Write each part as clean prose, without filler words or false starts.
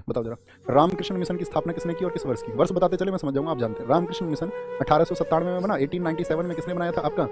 बताओ जरा, रामकृष्ण मिशन की स्थापना किसने की और किस वर्ष की? वर्ष बताते चले, मैं समझ जाऊंगा, आप जानते हैं। रामकृष्ण मिशन 1897 में बना, 1897 में किसने बनाया था आपका?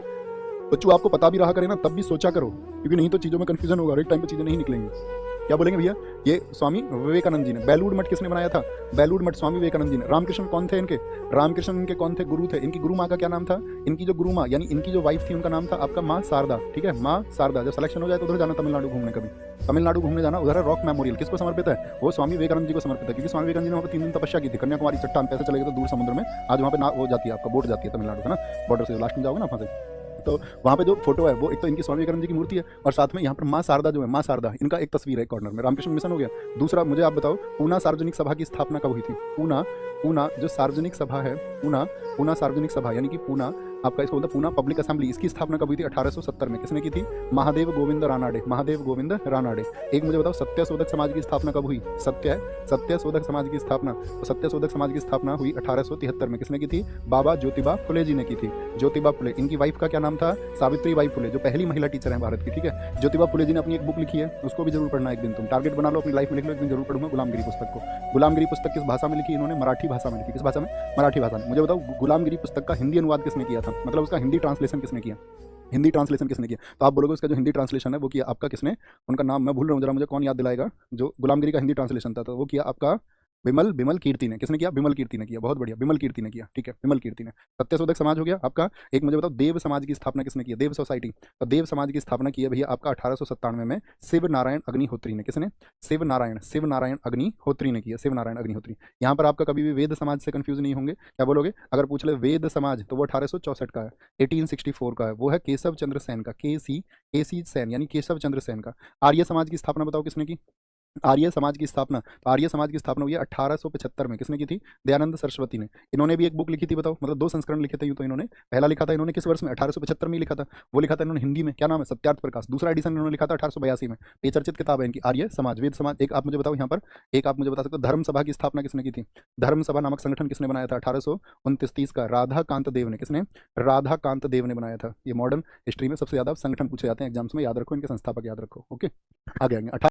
बच्चों आपको पता भी रहा करे ना, तब भी सोचा करो, क्योंकि नहीं तो चीजों में कंफ्यूजन होगा, एक टाइम पे चीजें नहीं निकलेंगी। क्या बोलेंगे भैया? ये स्वामी विवेकानंद जी ने। बेलूर मठ किसने बनाया था? बेलूर मठ स्वामी विवेकानंद जी ने। रामकृष्ण कौन थे इनके? रामकृष्ण इनके कौन थे? गुरु थे। इनकी गुरु माँ का क्या नाम था? इनकी जो गुरु माँ यानी इनकी जो वाइफ थी उनका नाम था आपका माँ शारदा। ठीक है, माँ शारदा। जब सिलेक्शन हो जाए तो उधर जाना तमिलनाडु घूमने, कभी तमिलनाडु घूमने जाना, उधर है रॉक मेमोरियल। किसको समर्पित है? वो स्वामी विवेकानंद जी को समर्पित है, क्योंकि स्वामी विवेकानंद जी ने वहाँ पर 3 दिन तपस्या की थी। कन्याकुमारी चट्टान पे ऐसे चले गए तो दूर समुद्र में, आज वहाँ पे ना वो जाती है आपका बोट जाती है तमिलनाडु, है ना, बॉर्डर से लास्ट में जाओगे ना वहाँ से, तो वहाँ पे जो फोटो है वो एक तो इनकी स्वामी विवेकानंद जी की मूर्ति है, और साथ में यहाँ पर माँ शारदा जो है, माँ शारदा, इनका एक तस्वीर है कॉर्नर में। रामकृष्ण मिशन हो गया। दूसरा मुझे आप बताओ, पूना सार्वजनिक सभा की स्थापना कब हुई थी? पूना पूना जो सार्वजनिक सभा है, पूना पूना सार्वजनिक सभा यानी कि पूना आपका इसको बोलते हैं पूना पब्लिक असेंबली, इसकी स्थापना कब हुई थी? 1870 में। किसने की थी? महादेव गोविंद रानाडे। महादेव गोविंद रानाडे। एक मुझे बताओ, सत्यशोधक समाज की स्थापना कब हुई? सत्यशोधक समाज की स्थापना, तो सत्यशोधक समाज की स्थापना हुई 1873 में। किसने की थी? बाबा ज्योतिबा फुले जी ने की थी। ज्योतिबा फुले, इनकी वाइफ का क्या नाम था? सावित्री बाई फुले, जो पहली महिला टीचर है भारत की। ठीक है, ज्योतिबा फुले जी ने अपनी एक बुक लिखी है, उसको भी जरूर पढ़ना एक दिन, तुम टारगेट बना लो अपनी लाइफ में, लिख लो एक दिन जरूर पढ़ूंगा गुलामगिरी पुस्तक को। गुलामगिरी पुस्तक किस भाषा में लिखी इन्होंने? मराठी भाषा में लिखी। किस भाषा में? मराठी भाषा में। मुझे बताओ, गुलामगिरी पुस्तक का हिंदी अनुवाद किसने किया था? मतलब उसका हिंदी ट्रांसलेशन किसने किया? हिंदी ट्रांसलेशन किसने किया? तो आप बोलोगे उसका जो हिंदी ट्रांसलेशन है वो किया आपका किसने? उनका नाम मैं भूल रहा हूँ, जरा मुझे कौन याद दिलाएगा जो गुलामगिरी का हिंदी ट्रांसलेशन था, तो वो किया आपका बिमल बिमल कीर्ति ने। किसने किया? बिमल कीर्ति ने किया। बहुत बढ़िया, बिमल कीर्ति ने किया। ठीक है, बिमल कीर्ति ने। सत्यशोधक समाज हो गया आपका। एक मुझे बताओ, देव समाज की स्थापना किसने की? देव सोसाइटी, तो देव समाज की स्थापना की है भैया आपका 1897 में शिव नारायण अग्निहोत्री ने। किसने? शिव नारायण अग्निहोत्री ने किया। शिव नारायण अग्निहोत्री। यहाँ पर आपका कभी भी वेद समाज से कंफ्यूज नहीं होंगे। क्या बोलोगे अगर पूछ ले वेद समाज, तो वो 1864 का है, 1864 का है, वो है केशव चंद्र सेन का। केसी सेन यानी केशव चंद्र सेन का। आर्य समाज की स्थापना बताओ किसने की? आर्य समाज की स्थापना, तो आर्य समाज की स्थापना हुई है 1875 में। किसने की थी? दयानंद सरस्वती ने। इन्होंने भी एक बुक लिखी थी, बताओ, मतलब 2 संस्करण लिखे थे यूं तो इन्होंने। पहला लिखा था इन्होंने किस वर्ष में? 1875 में ही लिखा था। वो लिखा था इन्होंने हिंदी में, क्या नाम है? सत्यार्थ प्रकाश। दूसरा एडिशन इन्होंने लिखा था 1882 में। ये चर्चित किताब है इनकी, आर्य समाज, वेद समाज। एक आप मुझे बताओ यहाँ पर, एक आप मुझे बता सकते हो धर्म सभा की स्थापना किसने की थी? धर्म सभा नामक संगठन किसने बनाया था? 1829 का राधा कांत देव ने। किसने? राधा कांत देव ने बनाया था। ये मॉडर्न हिस्ट्री में सबसे ज्यादा संगठन पूछे जाते हैं एग्जाम्स में, याद रखो, इनके संस्थापक याद रखो। ओके, आगे आएंगे।